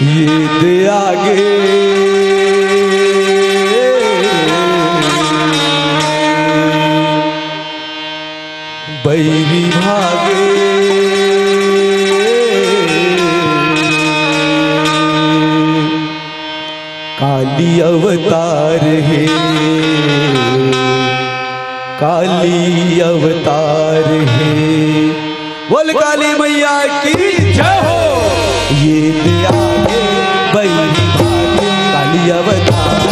ये दे आगे बैरी भागे काली अवतार है, काली अवतार है। बोल काली मैया की जय हो। ये दे आगे बैरी भागे काली अवतार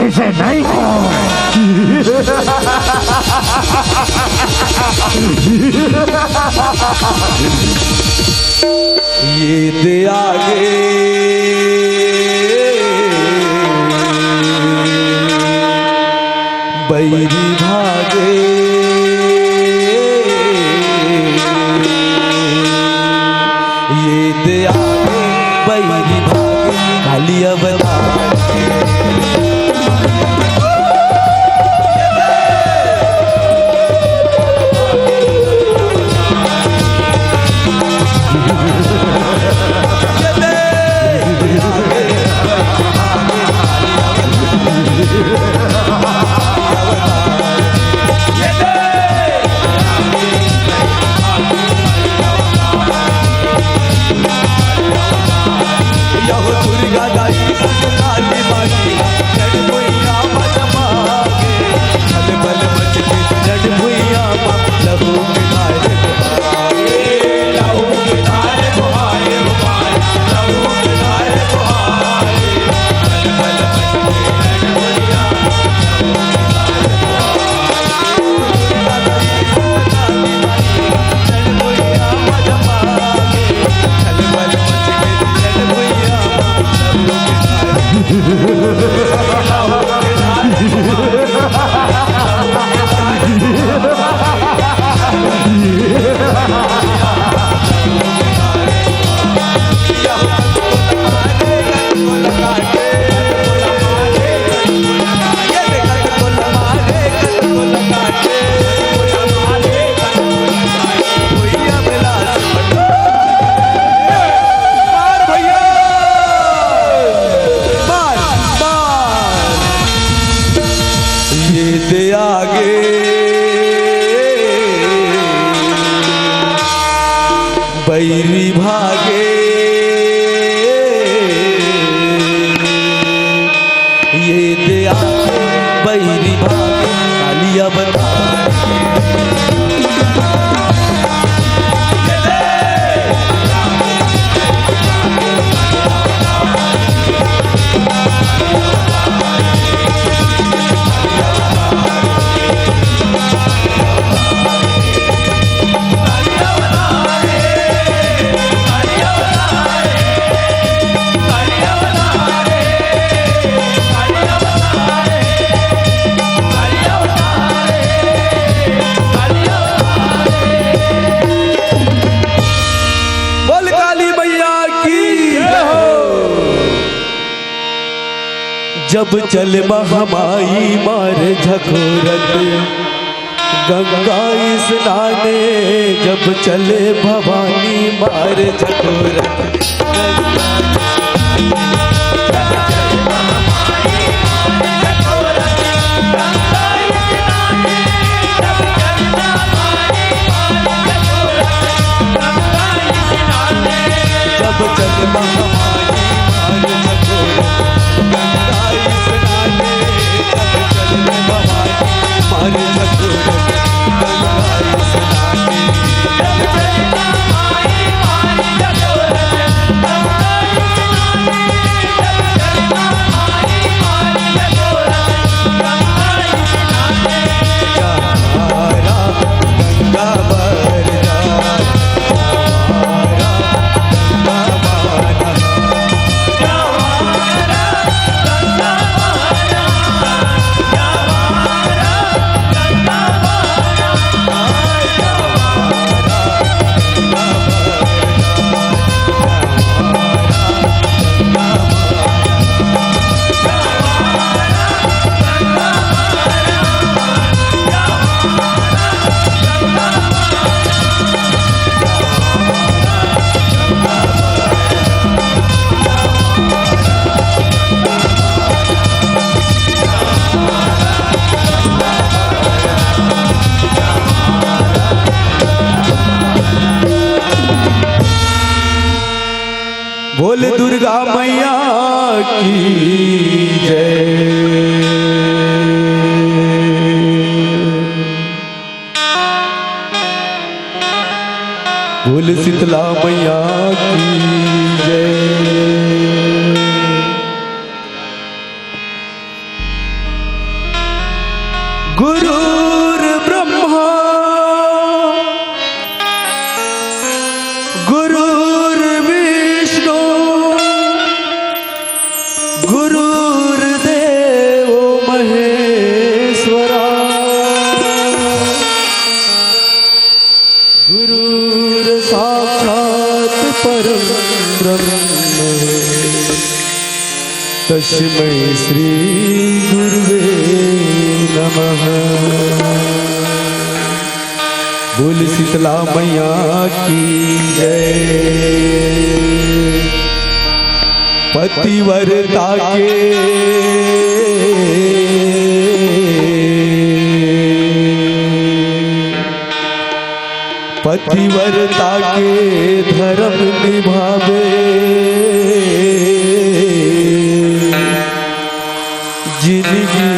ऐसे नहीं ये दे आगे बैरी भागे ये दे आगे बैरी भागे काली अवतार दे आगे बैरी भागे ये दे आगे बैरी भागे काली अवतार जब चल महामाई मार झकोरत गंगा स्नाने, जब चले भवानी मार झकोरत बोल दुर्गा मैया की जय। बोल शीतला मैया की जय। गुरुर् ब्रह्मा गुरुर्विष्णु गुरुर्देवो महेश्वरा गुरुर्साक्षात् परं ब्रह्म तस्मै श्री गुरुवे नमः। बोल शीतला मैया की जय। पतिव्रता के पतिव्रता के धर्म निभावे जिंदगी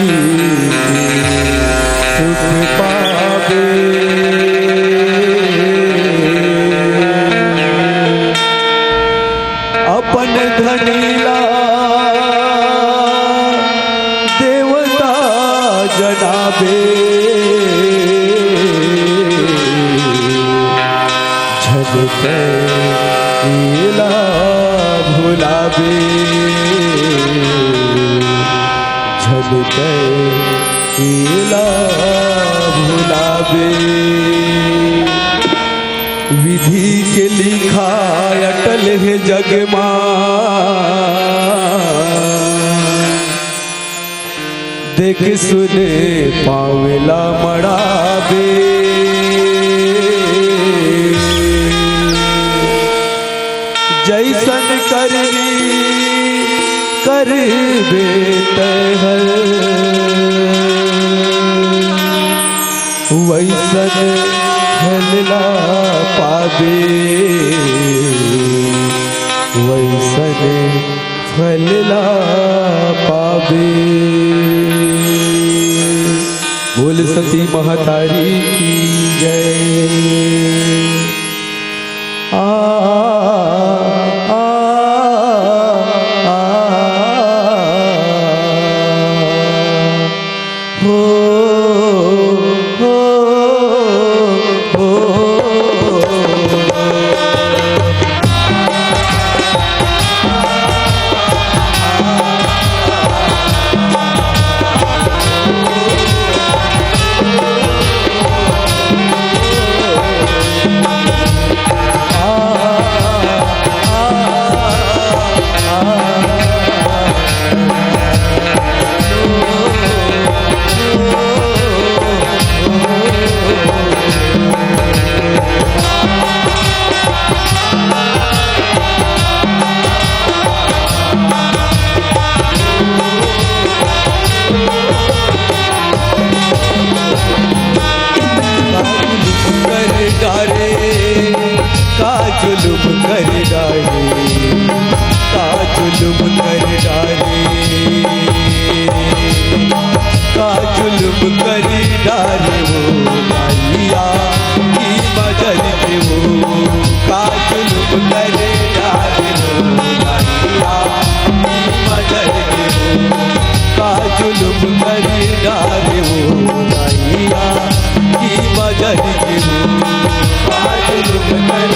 सुख पावे। अपन धनीला देवता जनाबे झगते लीला भुलावे झगते लीला भुलावे। विधि के लिखा अटल है जग देख सुने पावेला मड़ावे। जैसन करनी करबे तहर वैसन फलला पावे वैसन फलला पावे। बोल सती महतारी की जय। आ जुलुम कर डाले का जुलुम कर डाले का जुलुम कर डाले वो माइया की मदद के वो का जुलुम कर डाले वो माइया की मदद के वो का जुलुम कर डाले वो माइया की मदद के वो का जुलुम कर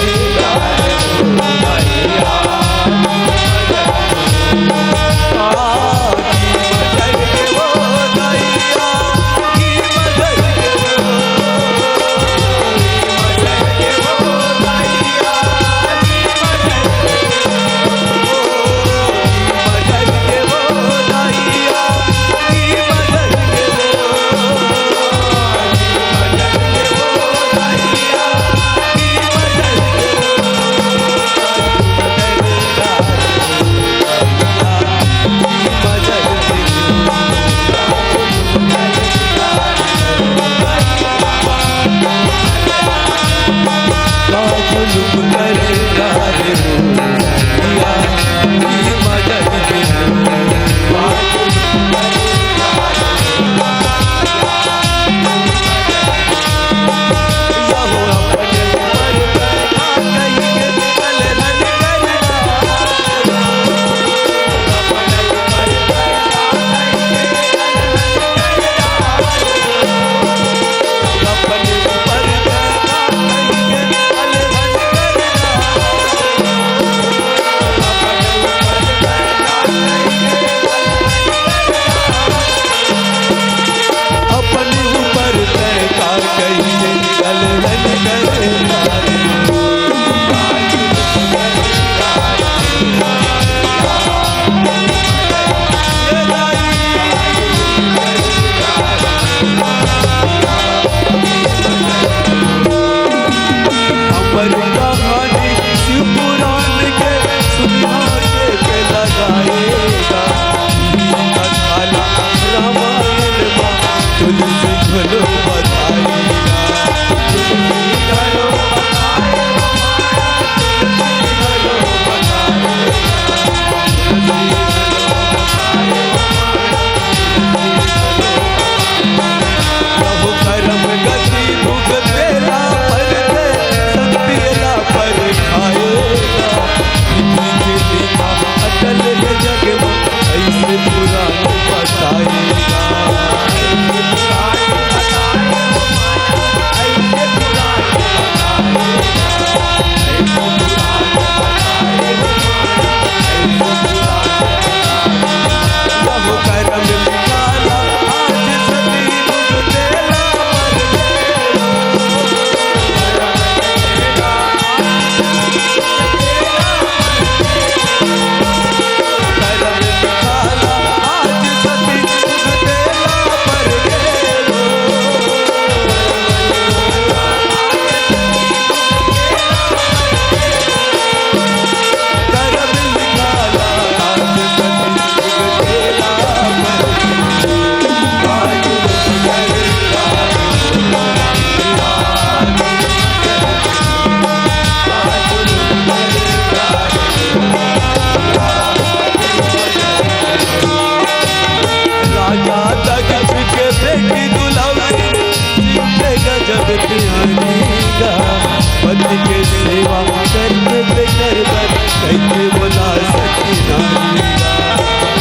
दरबार कैसे बोला सखी नारी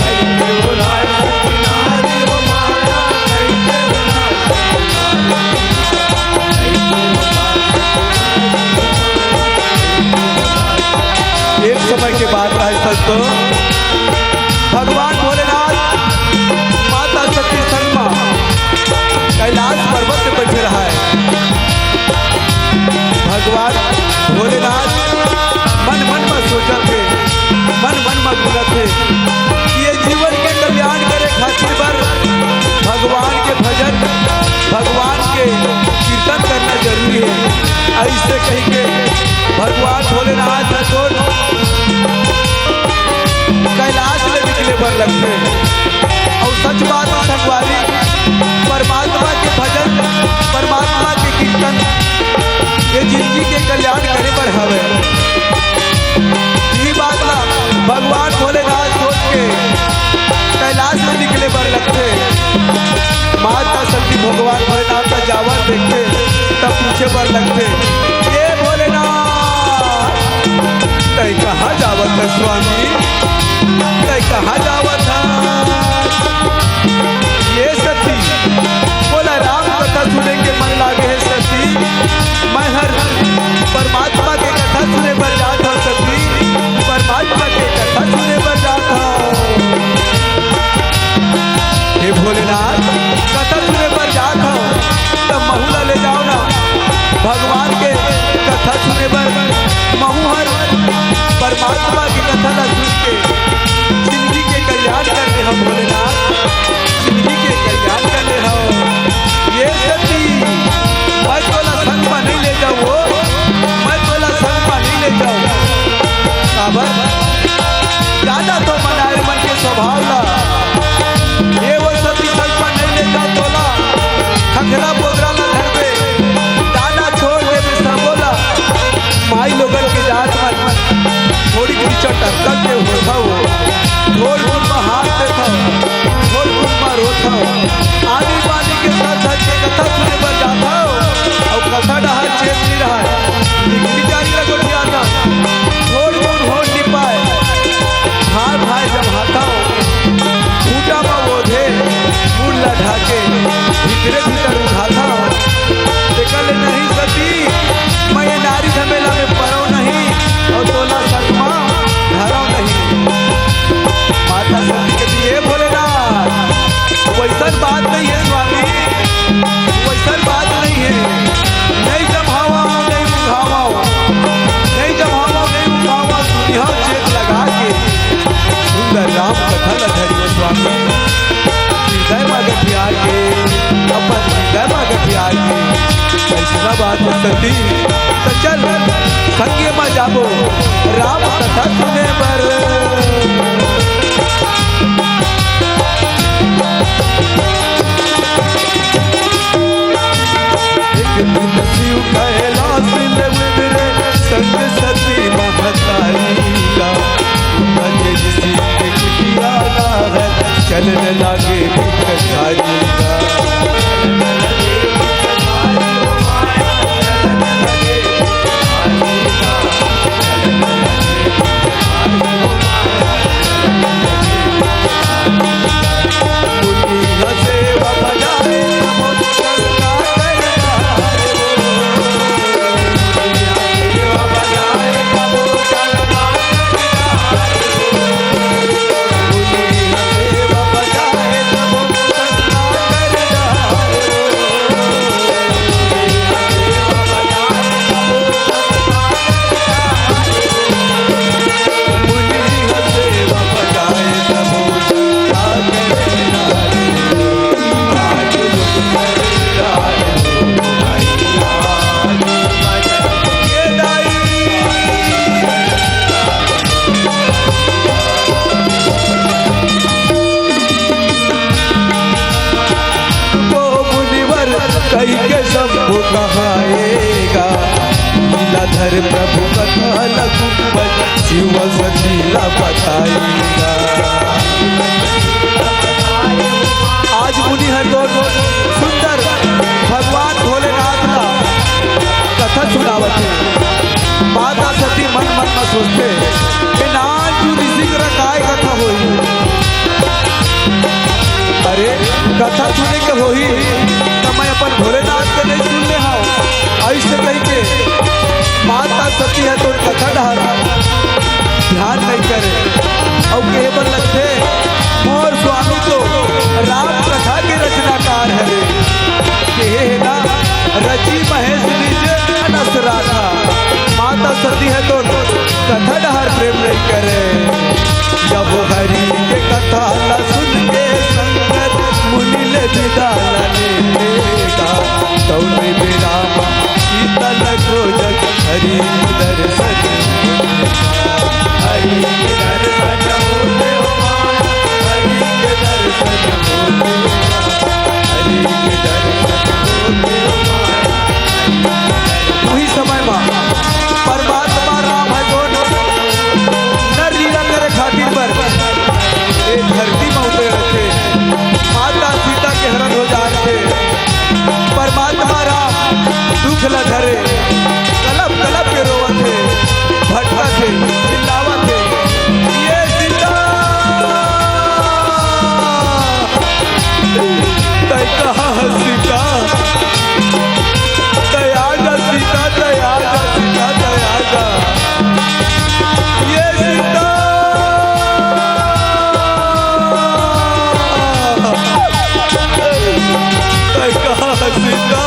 कैसे बोला सखी नारी हो माया कैसे बोला एक समय के बाद है संतो भगवान भोलेनाथ माता सती शर्मा कैलाश पर्वत पे बैठे रहा है। भगवान भोलेनाथ मन मन में सोचत थे, मन मन में बोलत थे कि ये जीवन के कल्याण करे खातिर पर भगवान के भजन भगवान के कीर्तन करना जरूरी है। ऐसे कही के भगवान भोलेनाथ कैलाश में निकले पर लगते और सच बात संगवारी परमात्मा के भजन परमात्मा के कीर्तन ये जिंदगी के कल्याण करे पर हवे। यही बात ला भगवान भोलेनाथ सोच के कैलाश में निकले पर लगते माता सती भगवान भोलेनाथ का जावर देखते तब पूछे पर लगते ये भोलेनाथ कहीं कहाँ जावत है स्वामी कहीं कहाँ जावत है। ये सती बोला राम कथा सुने के मन लागे है सती मैं हर परमात्मा के कथा सुने पर जाता हूँ सती परमात्मा के कथा सुने पर जाता हूँ। हे भोलेनाथ कथा सुने पर जाता हूँ तब महुला ले जाओ ना भगवान के कथा सुने पर महुहर परमात्मा की कथा न सुन के जिंदगी के कल्याण करते हम भोलेनाथ जिंदगी के कल्याण करते हो। ये सती मैं तोला संग में नहीं ले जाऊँ मैं तोला संग में नहीं ले जाऊँ काबर ज्यादा तो मनाए मन के स्वभाव ला ये वो सती संग में नहीं ले जाओ तोला खखरा बोदरा ला घर पे दाना छोड़ दे सब बोला माई लोगन के जात में थोड़ी कीचड़ टक्कर के होता हो ढोल ढूल में हाथ देता ढोल ढूल में रोता आनी बानी के साथ साथ के कथा सुने पर जाता हो और कथा डहा चेत नहीं रहा है निकली जारी लगो जाता ढोल ढूल हो नहीं पाए भाई भाई जब हाथा हो फूटा में वो धे फूल लढ़ा के भीतरे भीतर उठाता हो देखा ले नहीं सती मैं ये नारी झमेला में परो नहीं और तोला शर्मा धरो नहीं। माता सती के लिए भोलेनाथ वैसा बात नहीं है स्वामी वैसा बात नहीं है नहीं जमावा नहीं बुझावा नहीं जमावा नहीं बुझावा सुनिया चेत लगा के सुंदर राम कथा लधरिए स्वामी हृदय मांगे प्यार के अपन हृदय मांगे प्यार के ऐसा बात सती तो चल संगे में जाबो राम कथा सुने पर। एक दिन शिव कैलाश में उतरे संग सती महतारी का जिसी के कुटिया ना है चलने लगे भिखारी का लीलाधर प्रभु कथा लघुपत शिव सतीला बताएगा। आज मुनि हर सुंदर भगवान भोलेनाथ का कथा सुनावत है। माता सती मन मन में सोचती हर ध्यान नहीं करे और केवल लगते मोर स्वामी तो राम कथा के रचनाकार है रे ना रची महेश निज अनस राधा माता सती है तो कथा हर प्रेम नहीं करे जब हरि के कथा ला सुन के संगत मुनि ले विदाला लेगा तो बेरा सीता लगो जग हरि दर्शन हरि के दर्शन होते हो हरि के दर्शन होते हरि के दर्शन होते हो वही समय में परमात्मा राम है कौन नर लीला करे खातिर पर एक धरती में उतरे थे माता सीता के हरण हो जाते परमात्मा राम दुख ल धरे कलप कलप के रोवत थे भटका थे चिल्लावत थे ये सीता तय कहा सीता दयागा सीता दयागा सीता दयागा ये सीता तय कहा सीता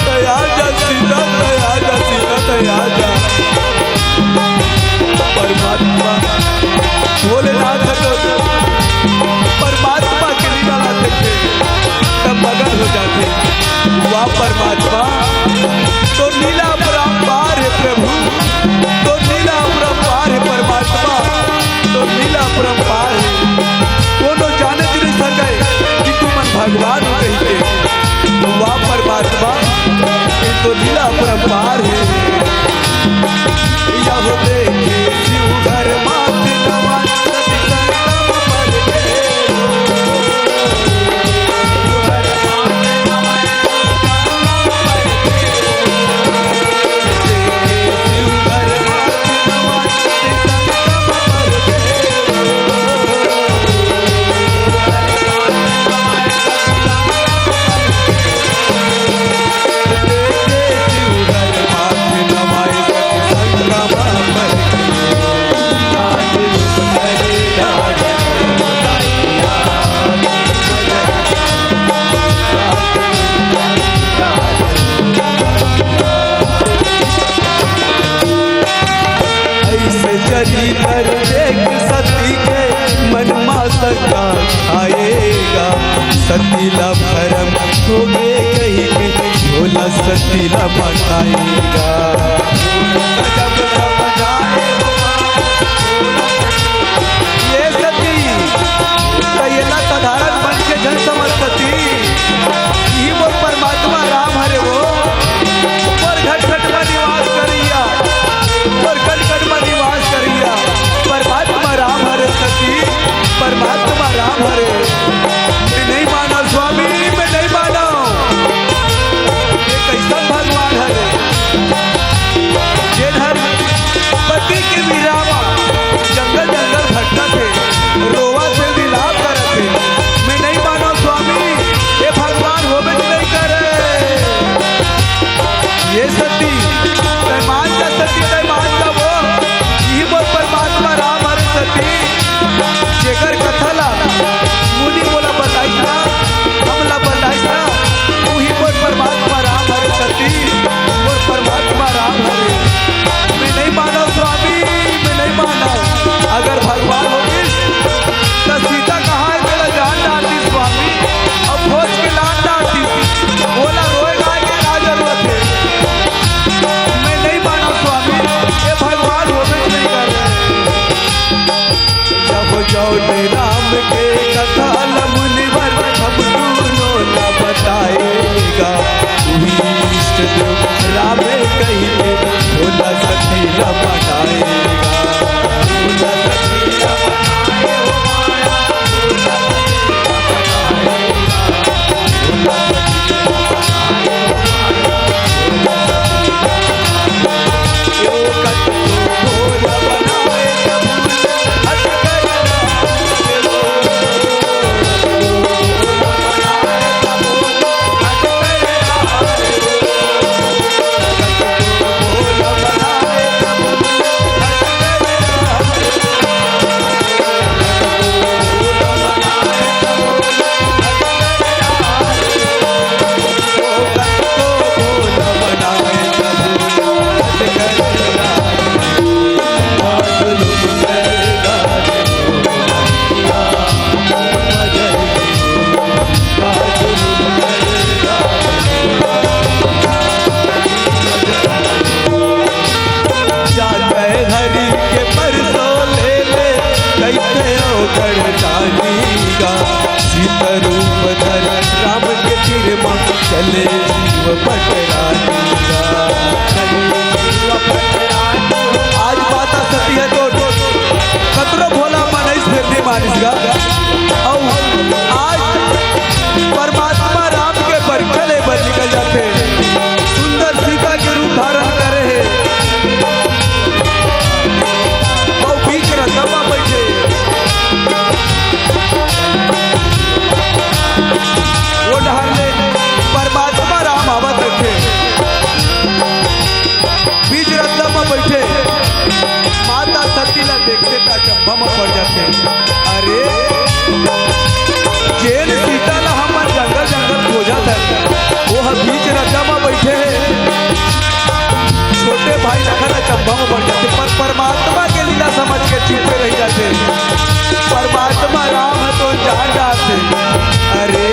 दयागा सीता दयागा सीता दयागा परमात्मा भोलेनाथ तो परमात्मा के लीला लाते थे तब मगन हो जाते वाह परमात्मा तो लीला अपरंपार है प्रभु तो लीला अपरंपार है परमात्मा तो लीला अपरंपार है कोनो जाने नहीं सके कि तू मन भगवान कहते वाह परमात्मा तो लीला अपरंपार है यह देखे शिव घर मात नमन सती संगम पर कर देख सती के मन मा सका आएगा सतीला भरम हो गए कहीं के भोला सतीला मनाएगा ये सती कयला साधारण बन के जन समझ सती ही वो परमात्मा राम हरे वो और घट घट में निवास करिया और घट घट में निवास करिया परमात्मा राम हरे सती परमात्मा राम हरे मैं नहीं माना स्वामी मैं नहीं माना ये कैसा भगवान हरे जिन हर पति के विरामा जंगल जंगल भटका थे रोवा से विलाप करते मैं नहीं माना स्वामी ये भगवान हो भी नहीं करे ये सती मान का सती नहीं मान का वो यही बोल परमात्मा राम हरे सती जेकर कथला मुनि बोला बताई था हमला बताई था वही बोल परमात्मा राम हरे सती बोल परमात्मा राम हरे मैं नहीं माना स्वामी मैं नहीं माना अगर भगवान होगी तो सीता कहाँ है तेरा जान डालती स्वामी अब खोज के लान डालती बोला रोएगा कि क्या जरूरत है मैं नहीं माना स्वामी ये भगवान होने नहीं कर रहे जब जौने राम के कथा मुनिवर हम दोनों न बताएगा वही इष्ट देव राम कहिए भोला सतीला मनाएगा भोला सतीला मनाए हो माया भोला सतीला मनाएगा भोला सतीला मनाए हो माया भोला सतीला भोला बनाए मच्छरदानी का सीता रूप धर राम के तीर माँ चले जीव पटरानी का। आज माता सती है तो कतरो भोला मन फिर नहीं मानिस गा। आज परमात्मा राम के बरखले पर निकल जाते सुंदर सीता के रूप धारण करे है और बीच रथमा बैठे वो ढाले परमात्मा राम आवत रखे बीच रथमा बैठे माता सती ला देखते ता चंबा में पड़ जाते। अरे जेल सीता ला हमन जंगल जंगल खोजा था वो हम बीच रथा में बैठे छोटे भाई लखन चंबा में पड़ जाते पर परमात्मा के लीला समझ के चुपे रह जाते। परमात्मा राम है तो जान जाते। अरे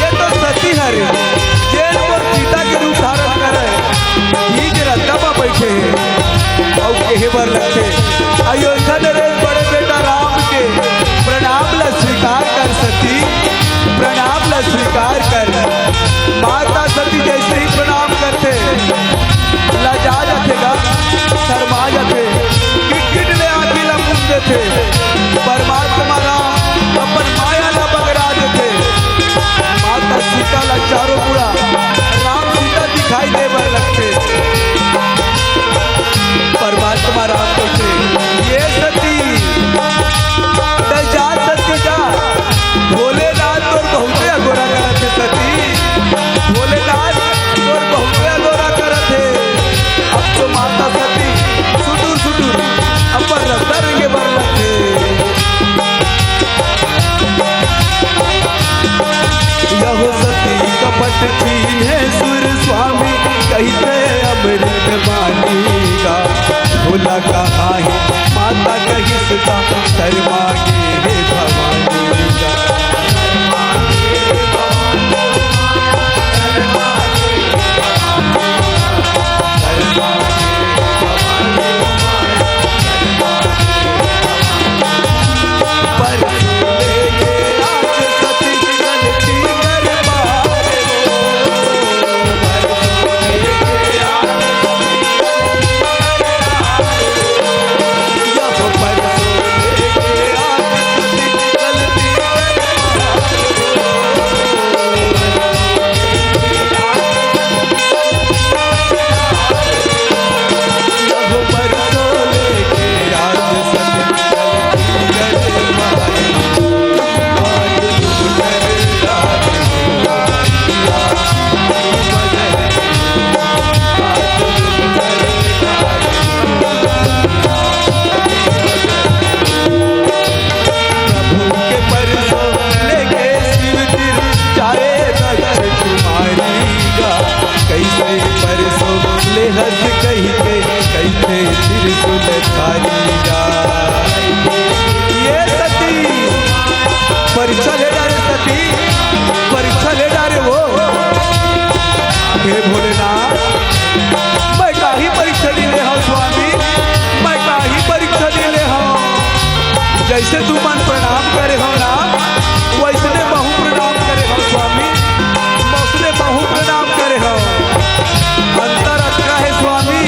ये तो सती है रे जेल को सीता के रूप धारण करे बीच रथा में बैठे और कहे बर लगे अयोध्या नरेश बड़े बेटा राम के प्रणाम ला स्वीकार कर सती प्रणाम ला स्वीकार कर। माता सती जैसे ही प्रणाम करते लजा जातेगा शर्मा जाते किट ले आखिर ला मुंह देते। परमात्मा राम अपन माया ला बगरा देते। माता सीता ला चारों पूरा राम सीता दिखाई दे बर लगते। परमात्मा राम कहते ये सती जा सती जा भोलेनाथ तो बहुते अगोरा करत है सती भोलेनाथ तो बहुते अगोरा करत है। अब तो माता सती सुटूर सुटूर अपन रस्ता रंगे बर लगते। यह सती कपट की है सुर स्वामी कहते अमृत मानेगा भोला कहाँ है माता कही सुता शर्मा के भवानी का। परीक्षा ले डाले सती परीक्षा ले डाले वो हे भोलेनाथ मैं काही परीक्षा ले ले हूँ स्वामी मैं काही परीक्षा ले ले हूँ। जैसे तू मन प्रणाम करे हो ना वैसने बहु प्रणाम करे हो स्वामी वैसने बहु प्रणाम करे हो। अंतर अच्छा है स्वामी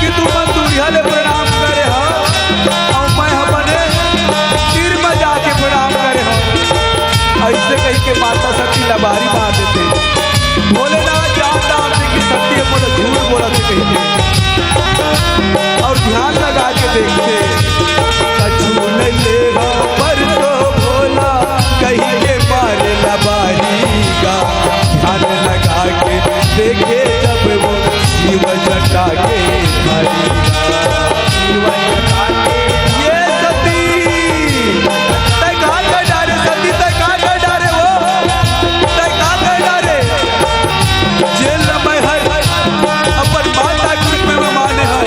कि तू मन दूरिया ले प्रणाम करे हो और मैं अपने सिर में जाके प्रणाम करे हो। ऐसे कही के माता सती लबारी मार देते भोलेनाथ जानता आपने कि सत्य बोले झूठ बोला से कहते और ध्यान लगा के देखते कछु ले पर तो भोला कही के मारे लबारी का। ध्यान लगा के देखे जब वो शिव जटा के धारी ये सती तय कहाँ कर डारे सती तय कहाँ कर डारे वो तय कहाँ कर डारे जेल में है अपन माता की में माने है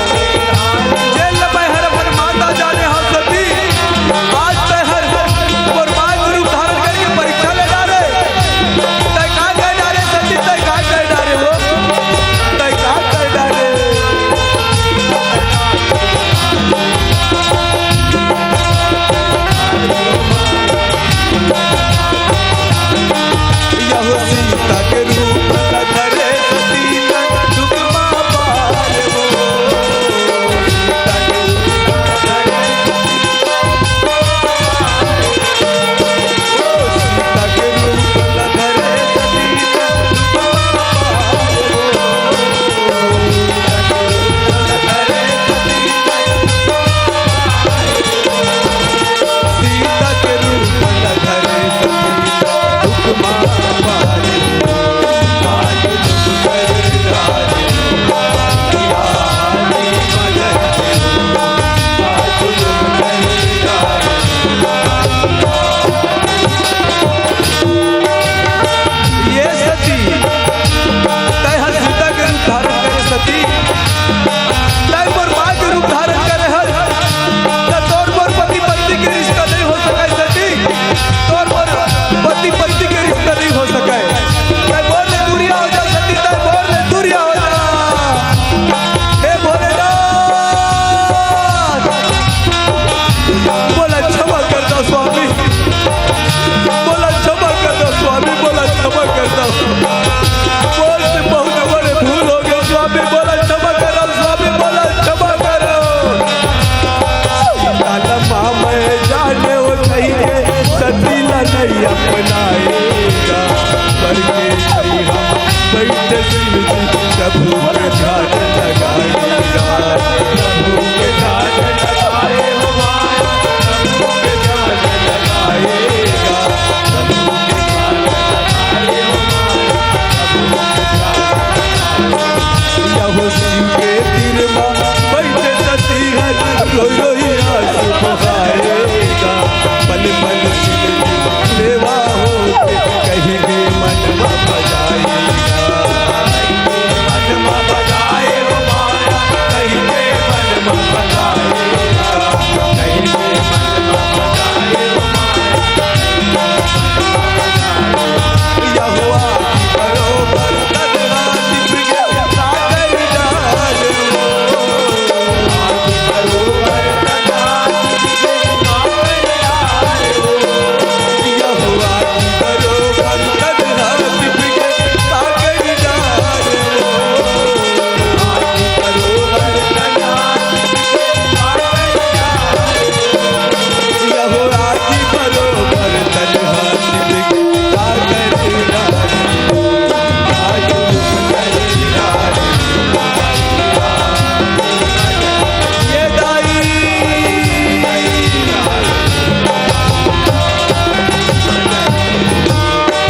अपनाएगा, करके नहीं हम बैठे शिव जी प्रभु के ध्यान लगाएगा, प्रभु के ध्यान लगाए हो माया, प्रभु के ध्यान लगाएगा, प्रभु के ध्यान लगाए हो माया, यहो शिव के तीर बैठे सती हर रोई रोई आंसू बहाएगा, पल पल शिव जी सेवा होके कहीं भी मनवा बजाएगा, मनवा बजाए हो माया, कहीं भी मनवा बजाएगा, कहीं भी मनवा बजाए हो माया, यहोवा बरोबर तदरा दिप गया सागर डाल हो, बरोबर तदरा दिप गया सागर डाल हो, यहोवा बरोबर तदरा दिप गया सागर डाल हो, बरोबर तदरा दिप गया सागर डाल हो, यहोवा बरोबर तदरा दिप गया सागर डाल हो, आज ये दाई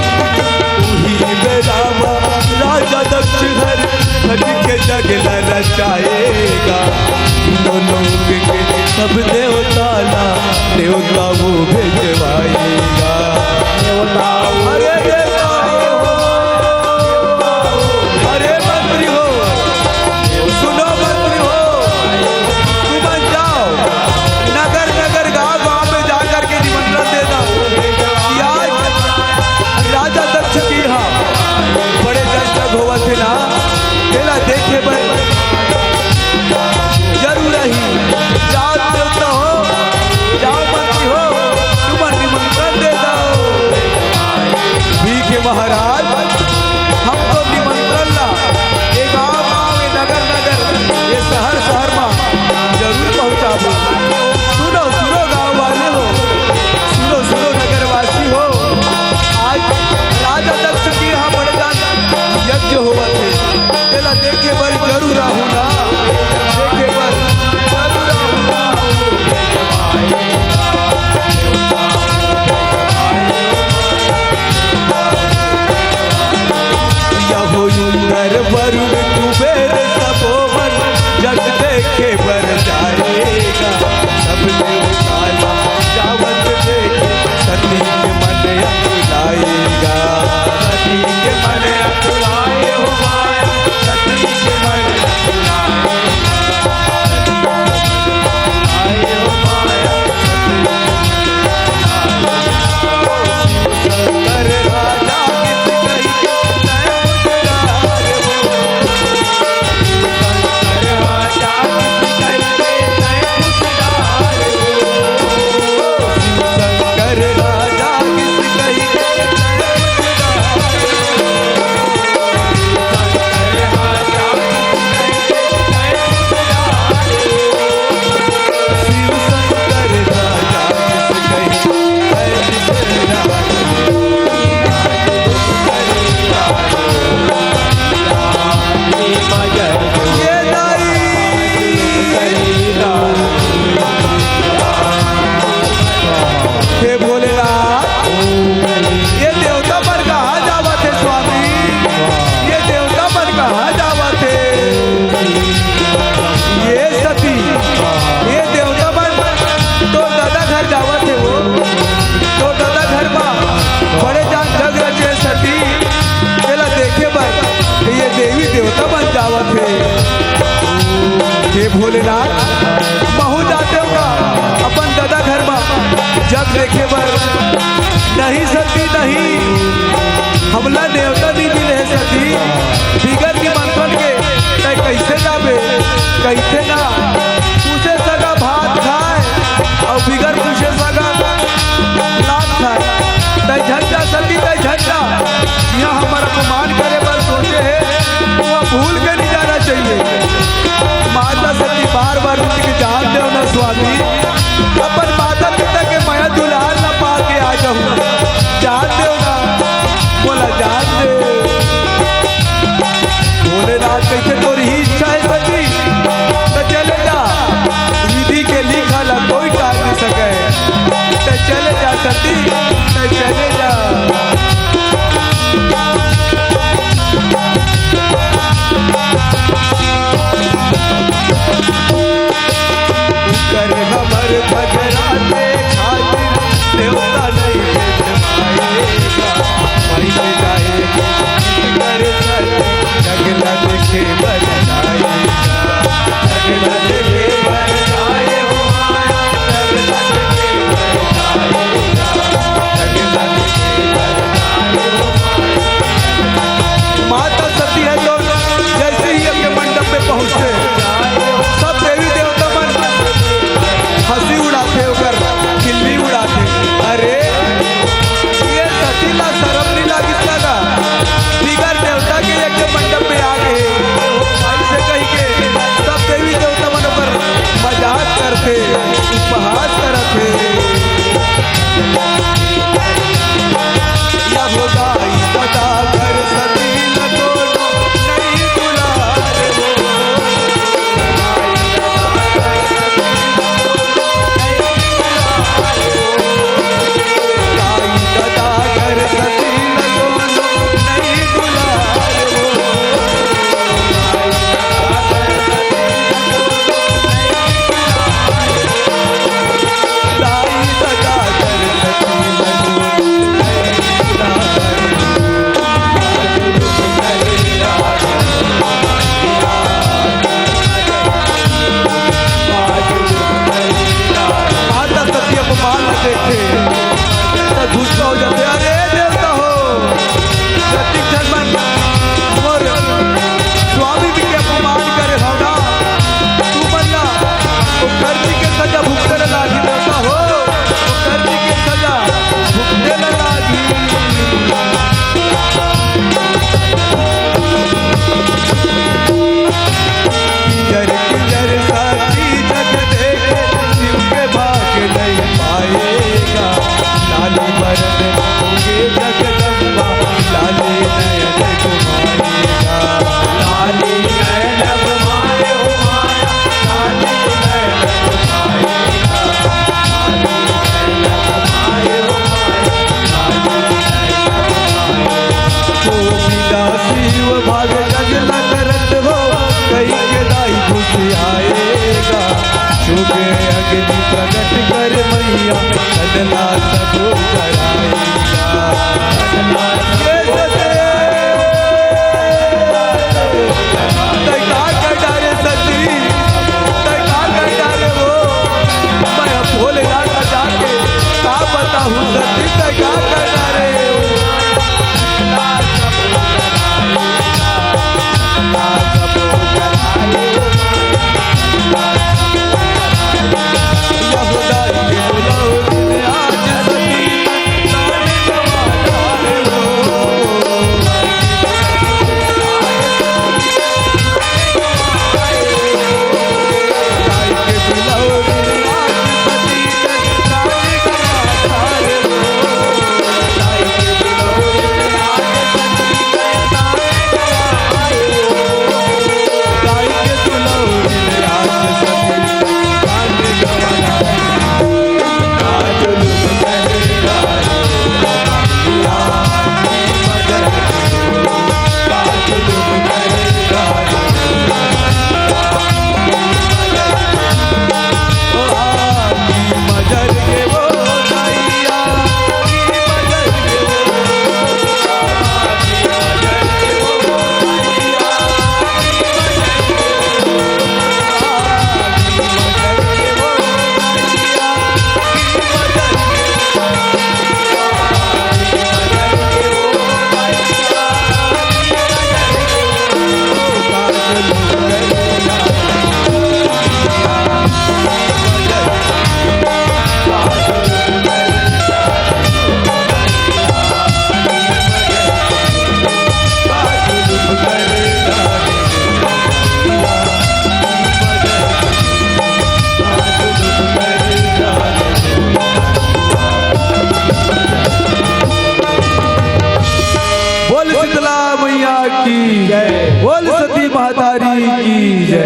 तूही बेरावा राजा दक्ष हर खट के जगला रचाएगा, तीनों लोग के सब देवताला देवता वो भेजवाएगा, अरे देवता हो, अरे मंत्री हो, सुनो मंत्री हो, तुम बन जाओ, नगर नगर गांव गांव में जाकर के निमंत्रण देना कि आज राजा दक्ष की यहाँ बड़े दर्शक होवा थे ना, तेरा देखे पर जरूर ही जाओ देवता हो, जाओ मंत्री हो, तुम निमंत्रण दे दो, भीखे महाराज हमको निमंत्रण ला, ये गाँव गाँव ये नगर नगर ये शहर शहर में जरूर पहुँचाबो, सुनो सुनो गाँव वाले हो, सुनो सुनो नगरवासी हो, आज राजा दक्ष की यहाँ बड़े जान यज्ञ हुआ थे, तेरा देखे पर जरूर आहू ना, देखे पर जरूर आहू ना, यहो सुंदर वरुण कुबेर तपोवन जग देखे बर जाएगा, सब देवताला जावत देखे सती के मन अकुलाएगा, सती के मन अकुलाए हो माया, सती के मन अकुलाएगा, आए हो माया, शंकर राजा किस गई तय मुझदार हो, शंकर राजा किस गई तय मुझदार हो, शंकर राजा किस गई तय मुझदार हो, शिव शंकर राजा किस गई तय मुझदार हो, ये दाई हे भोलेनाथ, ये देवता पर कहाँ जावा थे स्वामी, ये देवता पर कहाँ जावा थे, ये सती ये देवता पर तो दादा घर जावा थे, वो तो दादा घर में बड़े जान जग रचे सती, पहला देखे पर ये देवी देवता बन जावा थे, हे भोलेनाथ महू जाते होगा अपन दादा घर में जग देखे पर, नहीं सती नहीं हमला देवता दी मिले सती, बिगर निमंत्रण के तय कैसे जाबे, कैसे ना पूछे सगा भात खाए और बिगर पूछे सगा लात खाए, तय झंडा सती तय झंडा यहाँ हमारा अपमान करे पर सोचे है, वो भूल के नहीं जाना चाहिए, माता सती बार बार उनकी जान दे ना स्वामी, अपन माता पिता के माया दुलार न पा के आ जाऊँ, करत थे, उपहास करत थे। या भोगाई सदा कर सती न दोनों नहीं दुलार हो। गाई सदा कर सती न दोनों नहीं दुलार हो। गाई सदा कर सती न दोनों नहीं दुलार माता सती अपमान न देखे तो गुस्सा हो जाते, अरे देवता हो सती धर्मन और स्वामी जी के अपमान करे हो ना, तू बनना तो कर्जी के सजा भुगते लागी। देवता हो तो कर्जी के सजा भुगते लागी। किजर किजर साथी जग देखे शिव के भाग नहीं पाएगा। लाली बरन होंगे जगदम्बा, लाली नयन घुमाएगा। लाली नयन घुमाए हो माया, लाली नयन घुमाएगा। लाली नयन घुमाए हो माया, लाली नयन घुमाएगा। जो बिना शिव भाग जग न करत हो, कहीं के दाई घुस आएगा। चुके अग्नि प्रकट कर मैया, कदला सब कराएगा। ये सते तैका कर डाले सती, तैका कर डाले वो। मैं भोलेनाथ का जाके का बताऊँ सती,